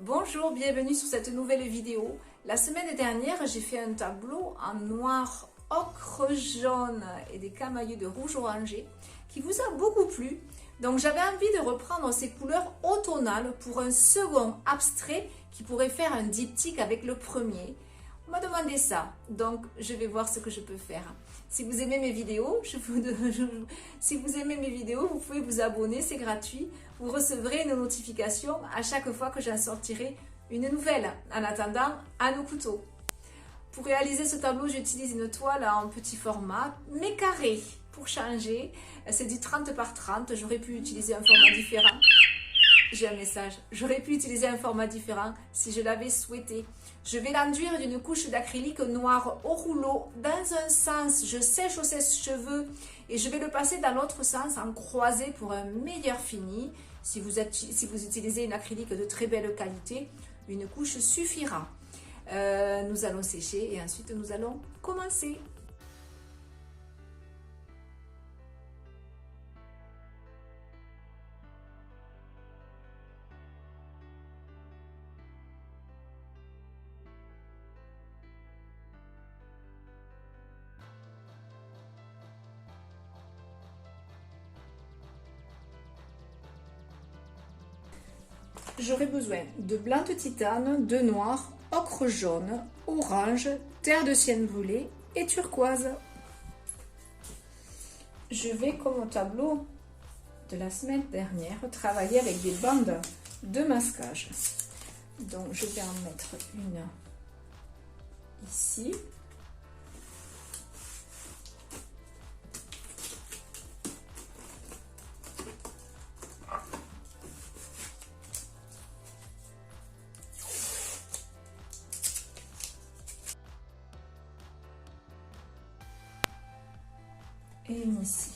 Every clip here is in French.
Bonjour, bienvenue sur cette nouvelle vidéo. La semaine dernière, j'ai fait un tableau en noir ocre jaune et des camailleux de rouge orangé qui vous a beaucoup plu. Donc j'avais envie de reprendre ces couleurs automnales pour un second abstrait qui pourrait faire un diptyque avec le premier. On m'a demandé ça, donc je vais voir ce que je peux faire. Si vous aimez mes vidéos, vous pouvez vous abonner, c'est gratuit. Vous recevrez une notification à chaque fois que j'en sortirai une nouvelle. En attendant, à nos couteaux. Pour réaliser ce tableau, j'utilise une toile en petit format, mais carré. Pour changer, c'est du 30 par 30. J'aurais pu utiliser un format différent. J'ai un message. J'aurais pu utiliser un format différent si je l'avais souhaité. Je vais l'enduire d'une couche d'acrylique noir au rouleau. Dans un sens, je sèche au sèche-cheveux et je vais le passer dans l'autre sens en croisé pour un meilleur fini. Si vous utilisez une acrylique de très belle qualité, une couche suffira. Nous allons sécher et ensuite nous allons commencer. J'aurai besoin de blanc de titane, de noir, ocre jaune, orange, terre de sienne brûlée et turquoise. Je vais, comme au tableau de la semaine dernière, travailler avec des bandes de masquage. Donc je vais en mettre une ici. Et une ici.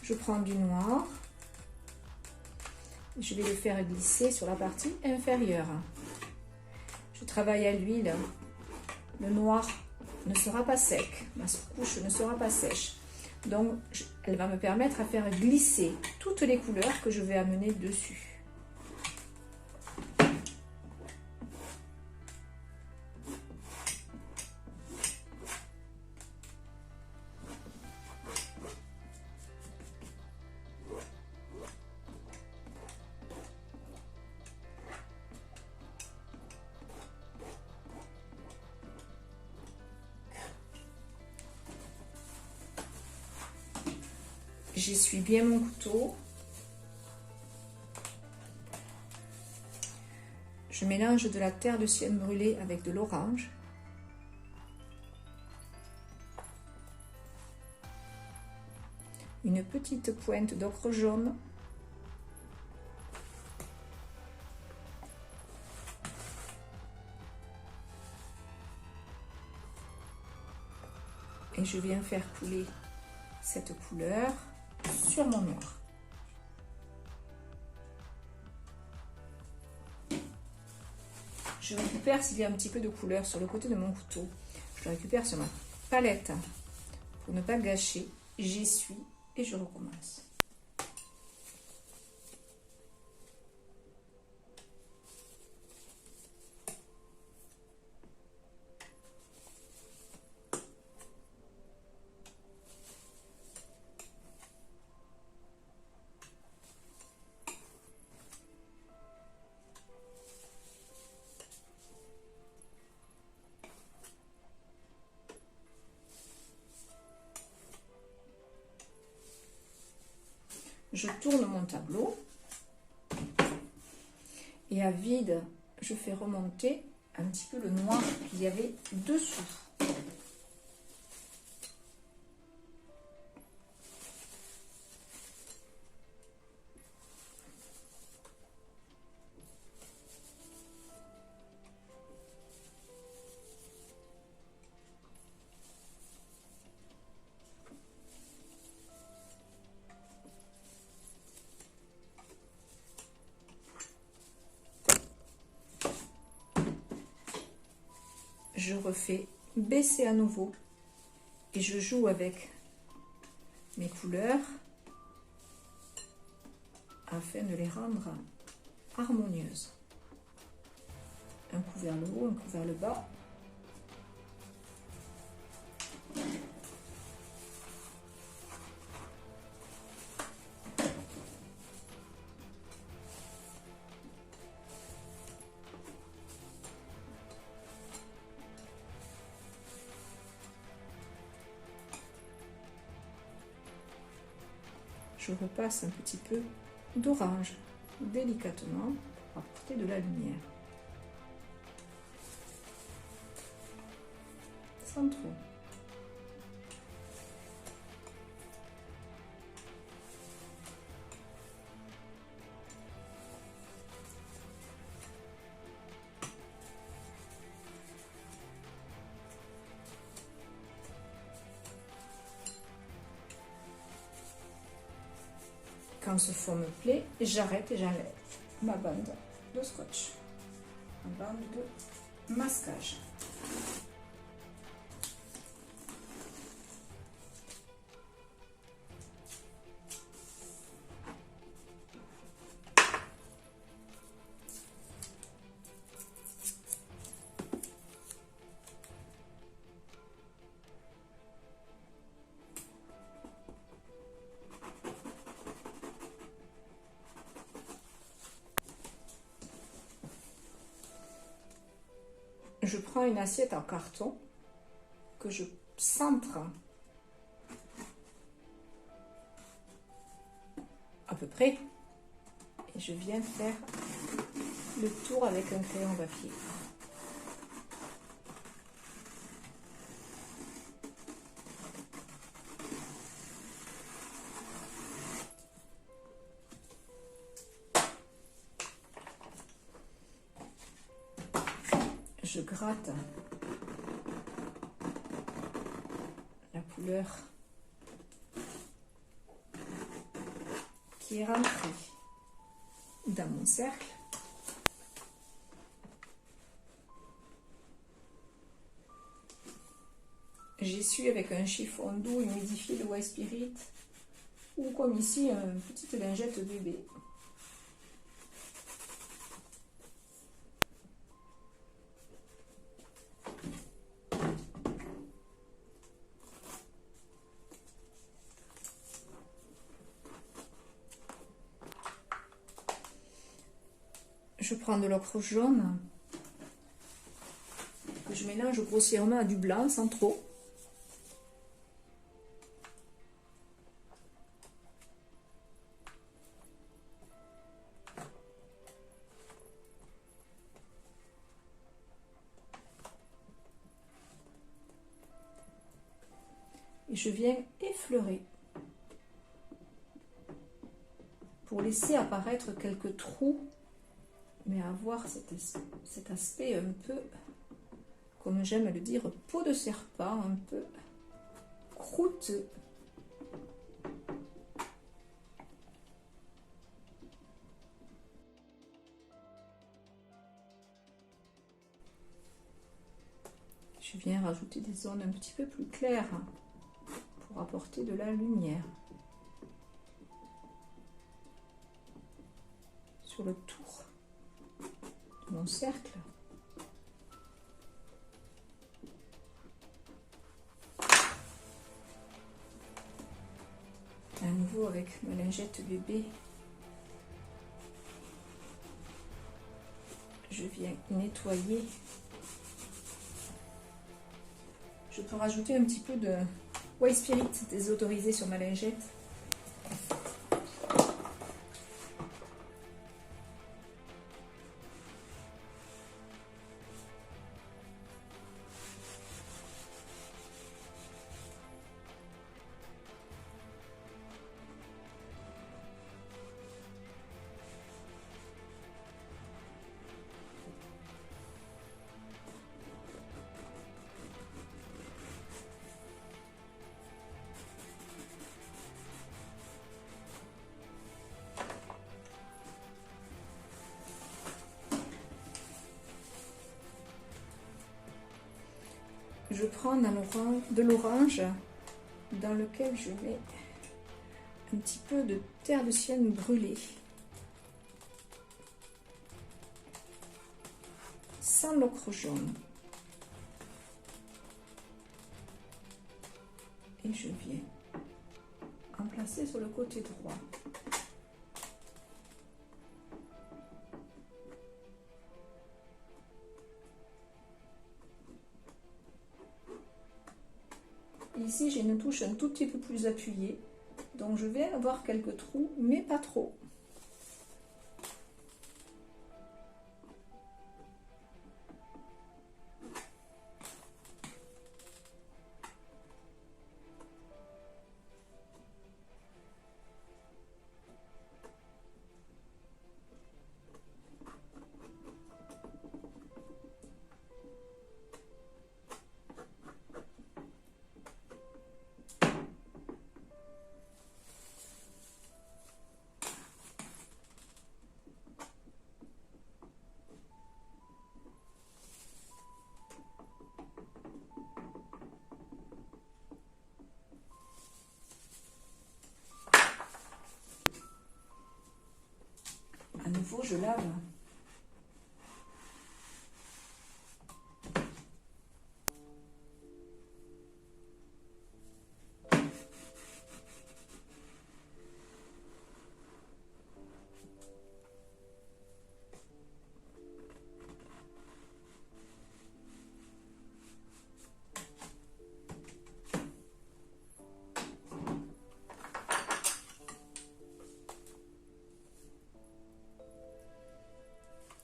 Je prends du noir. Je vais le faire glisser sur la partie inférieure. Je travaille à l'huile. Le noir ne sera pas sec. Ma couche ne sera pas sèche. Donc, elle va me permettre à faire glisser toutes les couleurs que je vais amener dessus. J'essuie bien mon couteau. Je mélange de la terre de sienne brûlée avec de l'orange. Une petite pointe d'ocre jaune. Et je viens faire couler cette couleur sur mon noir. Je récupère s'il y a un petit peu de couleur sur le côté de mon couteau. Je le récupère sur ma palette pour ne pas gâcher. J'essuie et je recommence. Je tourne mon tableau et à vide, je fais remonter un petit peu le noir qu'il y avait dessous. je refais baisser à nouveau et je joue avec mes couleurs afin de les rendre harmonieuses. Un coup vers le haut, un coup vers le bas. Je repasse un petit peu d'orange délicatement pour apporter de la lumière. Sans trop. Quand ce fond me plaît, j'arrête et j'enlève ma bande de scotch, ma bande de masquage. Je prends une assiette en carton que je centre à peu près et je viens faire le tour avec un crayon papier. Je gratte la couleur qui est rentrée dans mon cercle. J'essuie avec un chiffon doux humidifié de White Spirit ou comme ici une petite lingette bébé. Je prends de l'ocre jaune que je mélange grossièrement à du blanc sans trop. Et je viens effleurer pour laisser apparaître quelques trous, mais avoir cet aspect un peu, comme j'aime le dire, peau de serpent, un peu croûteux. Je viens rajouter des zones un petit peu plus claires pour apporter de la lumière sur le tour de mon cercle. À nouveau avec ma lingette bébé, je viens nettoyer. Je peux rajouter un petit peu de White Spirit désodorisé sur ma lingette. Je prends de l'orange dans lequel je mets un petit peu de terre de sienne brûlée. Sans l'ocre jaune. Et je viens en placer sur le côté droit. Ici, j'ai une touche un tout petit peu plus appuyée, donc je vais avoir quelques trous, mais pas trop. À nouveau, je lave.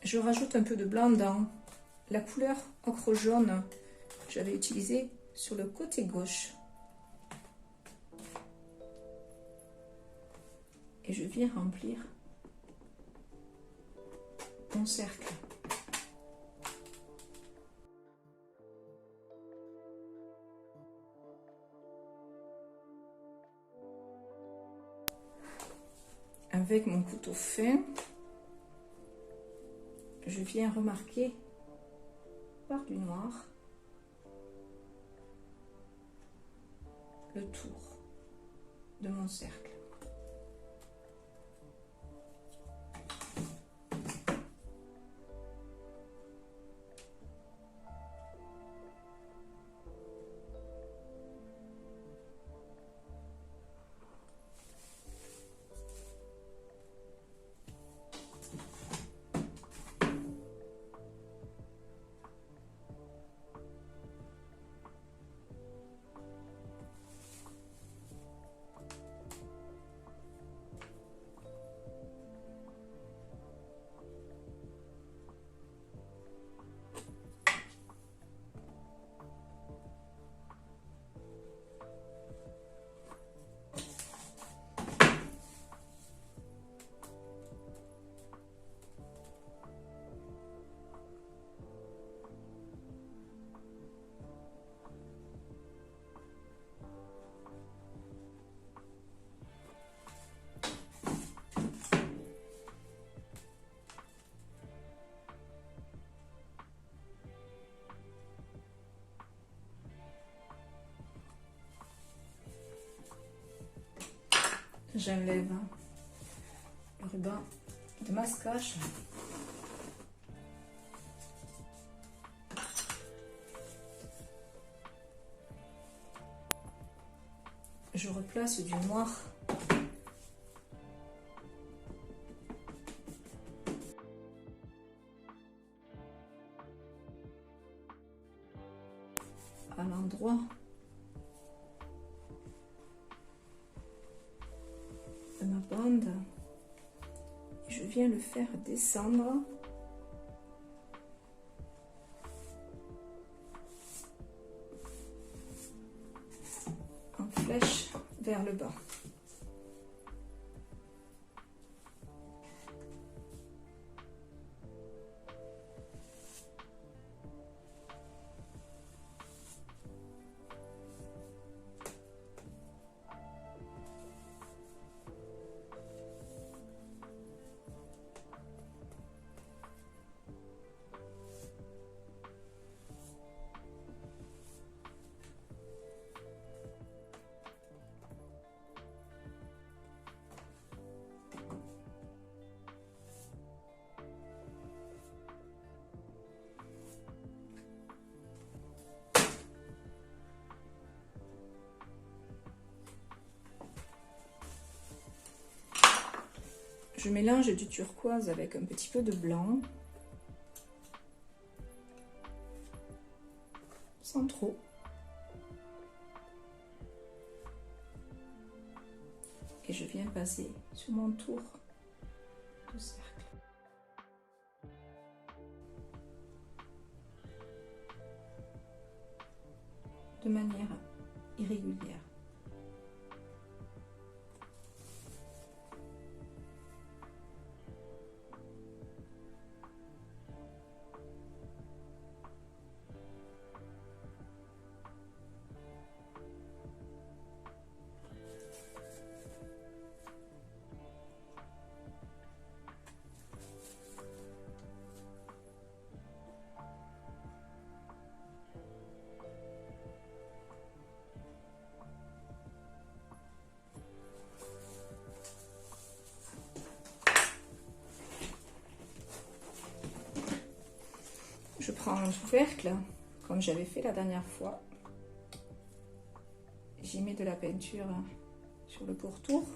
Je rajoute un peu de blanc dans la couleur ocre jaune que j'avais utilisée sur le côté gauche. Et je viens remplir mon cercle. Avec mon couteau fin, je viens remarquer par du noir le tour de mon cercle. J'enlève le ruban de masquage. Je replace du noir à l'endroit de ma bande et je viens le faire descendre en flèche vers le bas. Je mélange du turquoise avec un petit peu de blanc. Sans trop. Et je viens passer sur mon tour de cercle. De manière irrégulière. Je prends un couvercle, comme j'avais fait la dernière fois. J'y mets de la peinture sur le pourtour.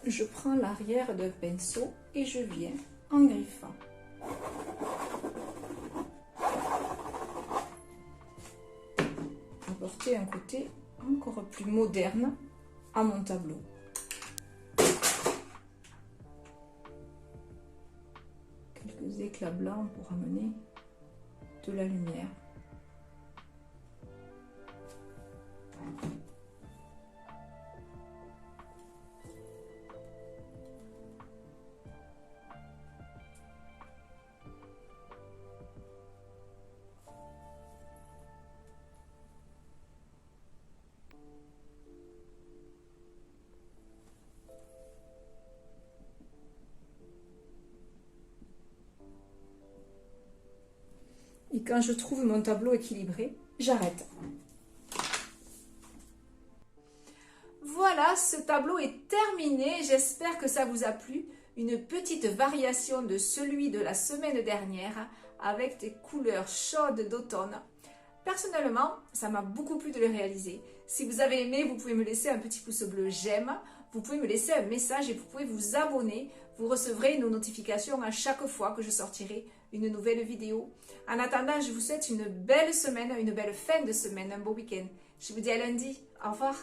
Je prends l'arrière d'un pinceau et je viens en griffant. Apporter un côté encore plus moderne à mon tableau. Quelques éclats blancs pour amener de la lumière. Et quand je trouve mon tableau équilibré, j'arrête. Voilà, ce tableau est terminé. J'espère que ça vous a plu. Une petite variation de celui de la semaine dernière avec des couleurs chaudes d'automne. Personnellement, ça m'a beaucoup plu de le réaliser. Si vous avez aimé, vous pouvez me laisser un petit pouce bleu j'aime. Vous pouvez me laisser un message et vous pouvez vous abonner. Vous recevrez nos notifications à chaque fois que je sortirai une nouvelle vidéo. En attendant, je vous souhaite une belle semaine, une belle fin de semaine, un beau week-end. Je vous dis à lundi. Au revoir.